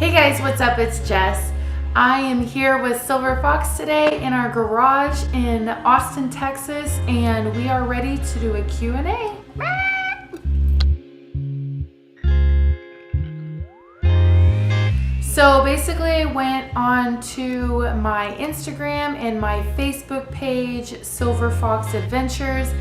Hey guys, what's up? It's Jess. I am here with Silver Fox today in our garage in Austin, Texas, and we are ready to do a Q&A. So basically I went on to my Instagram and my Facebook page, Silver Fox Adventures,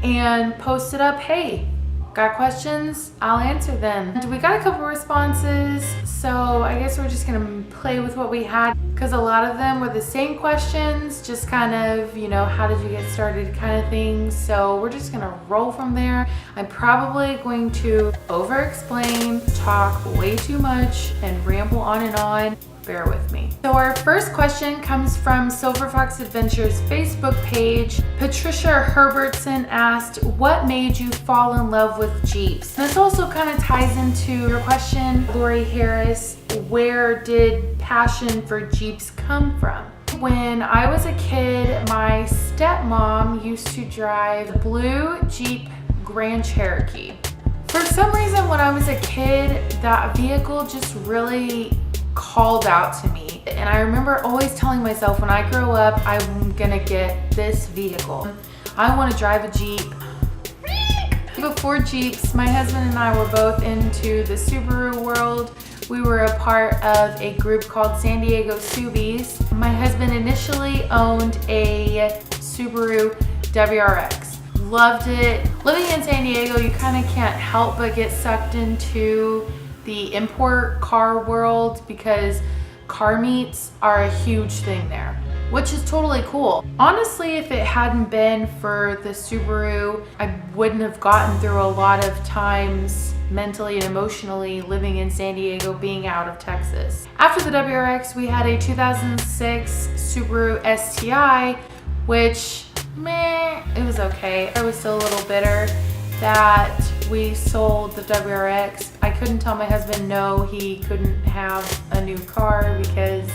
and posted up, hey, got questions? I'll answer them. And we got a couple responses, so I guess we're just gonna play with what we had because a lot of them were the same questions, just kind of, you know, how did you get started kind of thing. So we're just gonna roll from there. I'm probably going to over-explain, talk way too much, and ramble on and on. Bear with me. So our first question comes from Silver Fox Adventures Facebook page. Patricia Herbertson asked, what made you fall in love with Jeeps? This also kind of ties into your question, Lori Harris, where did passion for Jeeps come from? When I was a kid, my stepmom used to drive a blue Jeep Grand Cherokee. For some reason, when I was a kid, that vehicle just really called out to me, and I remember always telling myself, when I grow up, I'm gonna get this vehicle. I want to drive a Jeep. Before Jeeps, my husband and I were both into the Subaru world. We were a part of a group called San Diego Subies. My husband initially owned a Subaru WRX. Loved it. Living in San Diego, you kind of can't help but get sucked into the import car world because car meets are a huge thing there, which is totally cool. Honestly, if it hadn't been for the Subaru, I wouldn't have gotten through a lot of times mentally and emotionally living in San Diego, being out of Texas. After the WRX, we had a 2006 Subaru STI, which, it was okay. I was still a little bitter that we sold the WRX. I couldn't tell my husband no, he couldn't have a new car because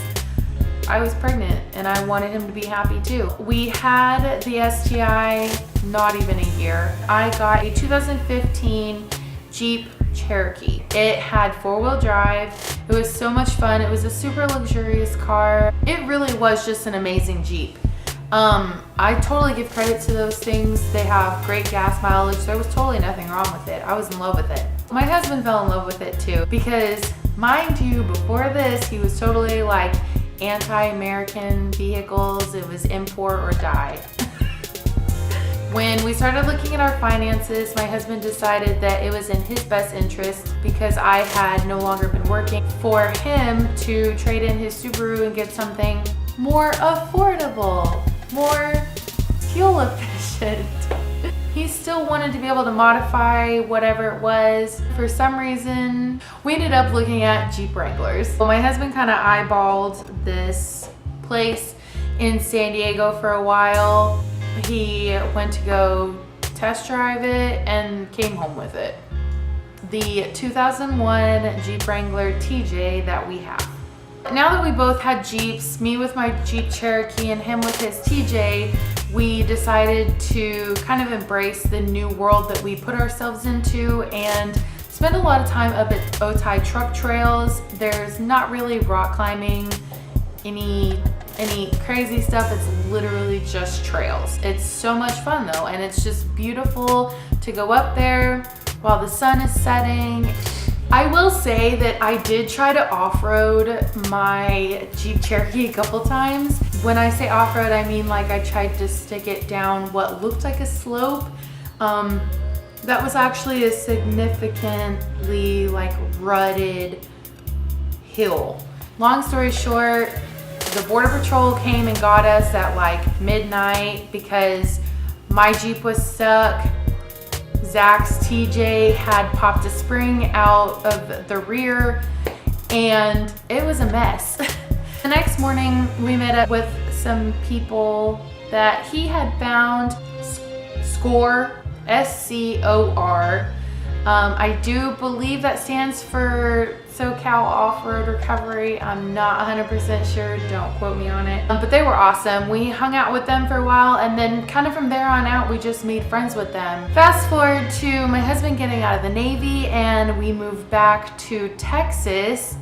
I was pregnant and I wanted him to be happy too. We had the STI not even a year. I got a 2015 Jeep Cherokee. It had four-wheel drive. It was so much fun. It was a super luxurious car. It really was just an amazing Jeep. I totally give credit to those things. They have great gas mileage. There was totally nothing wrong with it. I was in love with it. My husband fell in love with it too because, mind you, before this, he was totally like anti-American vehicles. It was import or die. When we started looking at our finances, my husband decided that it was in his best interest, because I had no longer been working, for him to trade in his Subaru and get something more affordable, more fuel efficient. He still wanted to be able to modify whatever it was. For some reason, we ended up looking at Jeep Wranglers. Well, my husband kind of eyeballed this place in San Diego for a while. He went to go test drive it and came home with it. The 2001 Jeep Wrangler TJ that we have. Now that we both had Jeeps, me with my Jeep Cherokee and him with his TJ, we decided to kind of embrace the new world that we put ourselves into and spend a lot of time up at Otay truck trails. There's not really rock climbing, any crazy stuff. It's literally just trails. It's so much fun though, and it's just beautiful to go up there while the sun is setting. I will say that I did try to off-road my Jeep Cherokee a couple times. When I say off-road, I mean like I tried to stick it down what looked like a slope. That was actually a significantly like rutted hill. Long story short, the Border Patrol came and got us at like midnight because my Jeep was stuck. Zach's TJ had popped a spring out of the rear and it was a mess. The next morning we met up with some people that he had found. SCOR, SCOR. I do believe that stands for SoCal Off-Road Recovery. I'm not 100% sure, don't quote me on it. But they were awesome. We hung out with them for a while, and then kind of from there on out, we just made friends with them. Fast forward to my husband getting out of the Navy, and we moved back to Texas.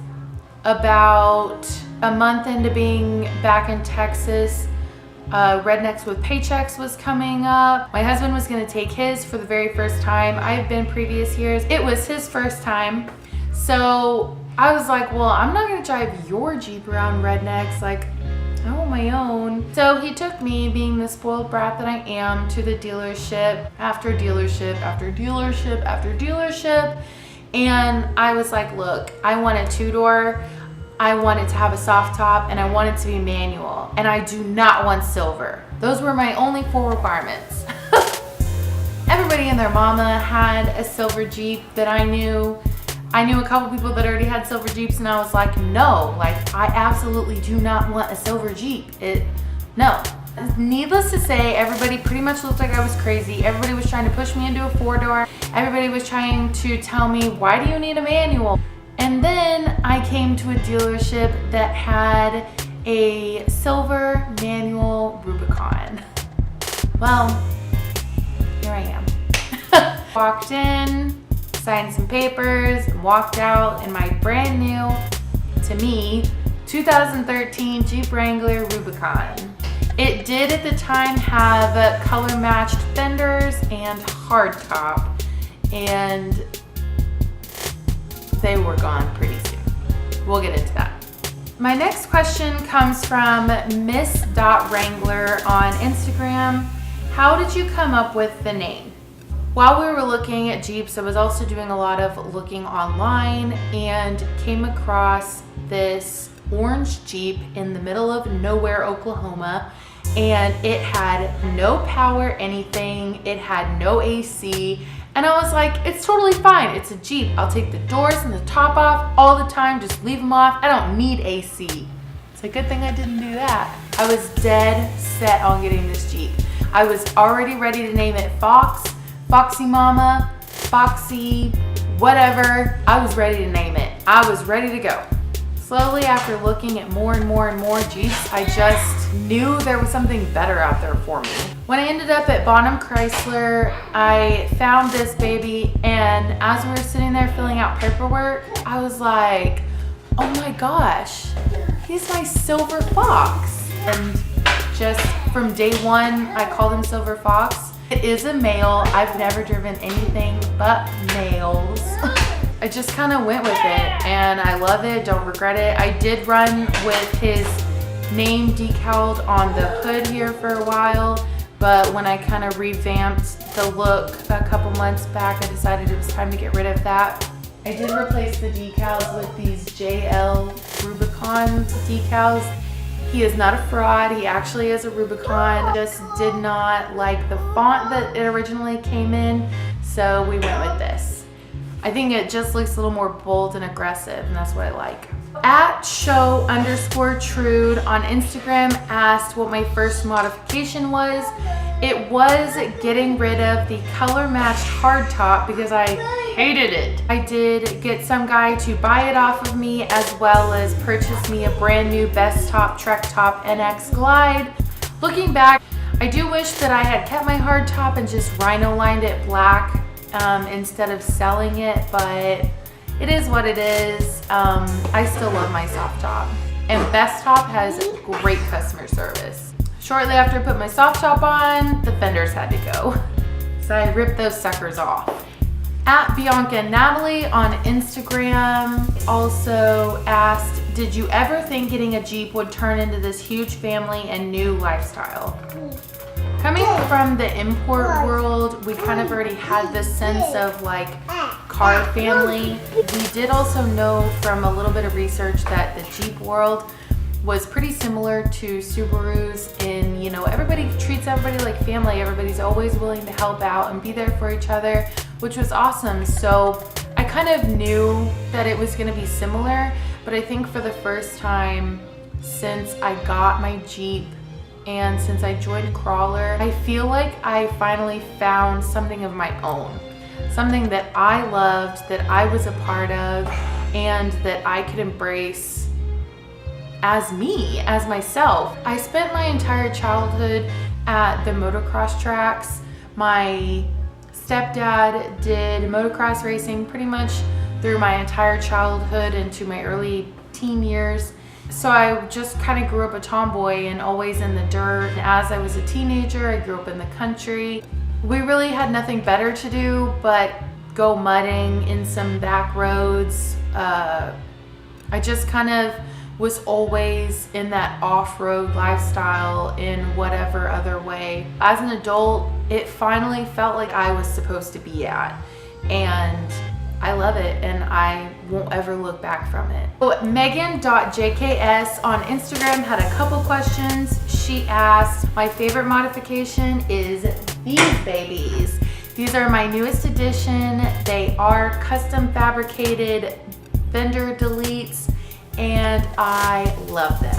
About a month into being back in Texas, Rednecks with Paychecks was coming up. My husband was gonna take his for the very first time. I've been previous years. It was his first time. So I was like, well, I'm not gonna drive your Jeep around Rednecks. Like, I want my own. So he took me, being the spoiled brat that I am, to the dealership after dealership after dealership after dealership. And I was like, look, I want a 2-door. I want it to have a soft top, and I want it to be manual. And I do not want silver. Those were my only 4 requirements. Everybody and their mama had a silver Jeep that I knew. I knew a couple people that already had silver Jeeps, and I was like, no, like, I absolutely do not want a silver Jeep. No. Needless to say, everybody pretty much looked like I was crazy. Everybody was trying to push me into a 4-door. Everybody was trying to tell me, why do you need a manual? And then I came to a dealership that had a silver manual Rubicon. Well, here I am. Walked in, signed some papers, and walked out in my brand new, to me, 2013 Jeep Wrangler Rubicon. It did at the time have color matched fenders and hardtop, and they were gone pretty soon. We'll get into that. My next question comes from Miss.Wrangler on Instagram. How did you come up with the name? While we were looking at Jeeps, I was also doing a lot of looking online and came across this orange Jeep in the middle of nowhere, Oklahoma, and it had no power anything. It had no AC, and I was like, it's totally fine. It's a Jeep. I'll take the doors and the top off all the time. Just leave them off. I don't need AC. It's a good thing I didn't do that. I was dead set on getting this Jeep. I was already ready to name it Fox, Foxy Mama, Foxy, whatever. I was ready to name it. I was ready to go. Slowly, after looking at more and more and more Jeeps, I just knew there was something better out there for me. When I ended up at Bonham Chrysler, I found this baby, and as we were sitting there filling out paperwork, I was like, oh my gosh, he's my Silver Fox. And just from day one, I called him Silver Fox. It is a male. I've never driven anything but males. I just kind of went with it, and I love it, don't regret it. I did run with his name decaled on the hood here for a while, but when I kind of revamped the look a couple months back, I decided it was time to get rid of that. I did replace the decals with these JL Rubicon decals. He is not a fraud. He actually is a Rubicon. Just did not like the font that it originally came in, so we went with this. I think it just looks a little more bold and aggressive, and that's what I like. @show_trude on Instagram asked what my first modification was. It was getting rid of the color matched hardtop because I hated it. I did get some guy to buy it off of me, as well as purchase me a brand new Best Top Trek Top NX Glide. Looking back, I do wish that I had kept my hardtop and just rhino lined it black instead of selling it, but it is what it is. I still love my soft top, and Best Top has great customer service. Shortly after I put my soft top on, the fenders had to go, so I ripped those suckers off. @Bianca Natalie on Instagram also asked, did you ever think getting a Jeep would turn into this huge family and new lifestyle? Coming from the import world, we kind of already had this sense of like car family. We did also know from a little bit of research that the Jeep world was pretty similar to Subarus in, you know, everybody treats everybody like family. Everybody's always willing to help out and be there for each other, which was awesome. So I kind of knew that it was going to be similar, but I think for the first time since I got my Jeep and since I joined Crawler, I feel like I finally found something of my own. Something that I loved, that I was a part of, and that I could embrace as me, as myself. I spent my entire childhood at the motocross tracks. My stepdad did motocross racing pretty much through my entire childhood into my early teen years. So I just kind of grew up a tomboy and always in the dirt. And as I was a teenager, I grew up in the country. We really had nothing better to do but go mudding in some back roads. I just kind of was always in that off-road lifestyle in whatever other way. As an adult, it finally felt like I was supposed to be at, and I love it and I won't ever look back from it. So Megan.jks on Instagram had a couple questions. She asked, my favorite modification is these babies. These are my newest addition. They are custom fabricated vendor deletes and I love them.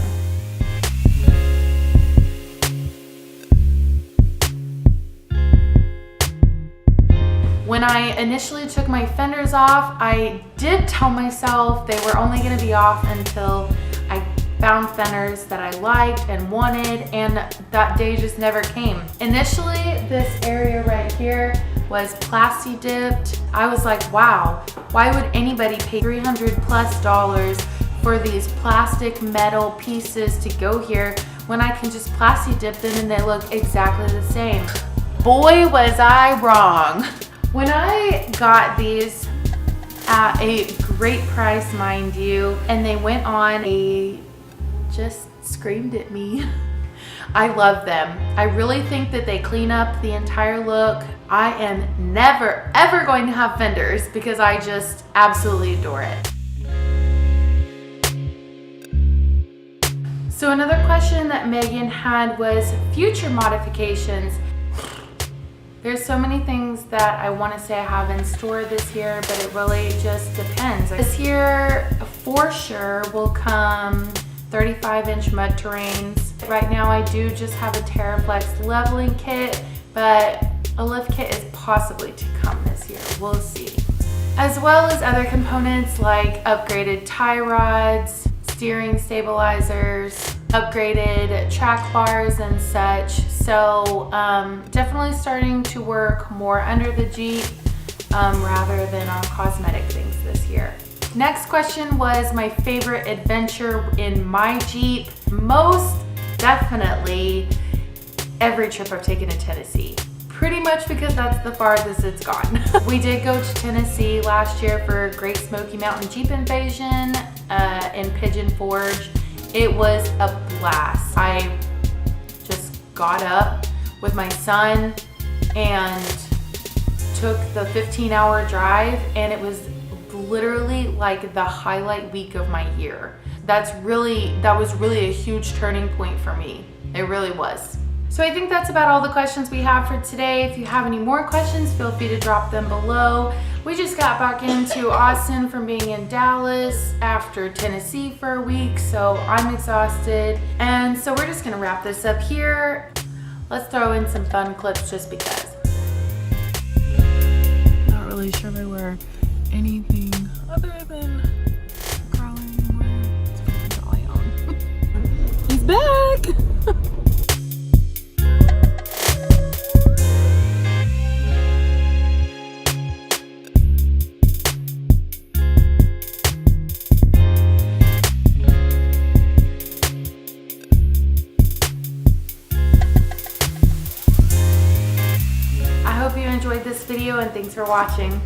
When I initially took my fenders off, I did tell myself they were only going to be off until I found fenders that I liked and wanted, and that day just never came. Initially, this area right here was plasti dipped. I was like, wow, why would anybody pay $300+ for these plastic metal pieces to go here when I can just plasti dip them and they look exactly the same? Boy, was I wrong. When I got these at a great price, mind you, and they went on, they just screamed at me. I love them. I really think that they clean up the entire look. I am never, ever going to have fenders because I just absolutely adore it. So another question that Megan had was future modifications. There's so many things that I want to say I have in store this year, but it really just depends. This year, for sure, will come 35-inch mud terrains. Right now, I do just have a TerraFlex leveling kit, but a lift kit is possibly to come this year. We'll see. As well as other components like upgraded tie rods, steering stabilizers, upgraded track bars and such. So definitely starting to work more under the Jeep rather than on cosmetic things this year. Next question was my favorite adventure in my Jeep. Most definitely every trip I've taken to Tennessee. Pretty much because that's the farthest it's gone. We did go to Tennessee last year for Great Smoky Mountain Jeep Invasion in Pigeon Forge. It was a blast. I just got up with my son and took the 15-hour drive, and it was literally like the highlight week of my year. That was really a huge turning point for me. It really was. So I think that's about all the questions we have for today. If you have any more questions, feel free to drop them below. We just got back into Austin from being in Dallas after Tennessee for a week, so I'm exhausted. And so we're just gonna wrap this up here. Let's throw in some fun clips just because. Not really sure if I wear anything other than crawling anywhere. Let's put the dolly on. He's back! I hope you enjoyed this video and thanks for watching.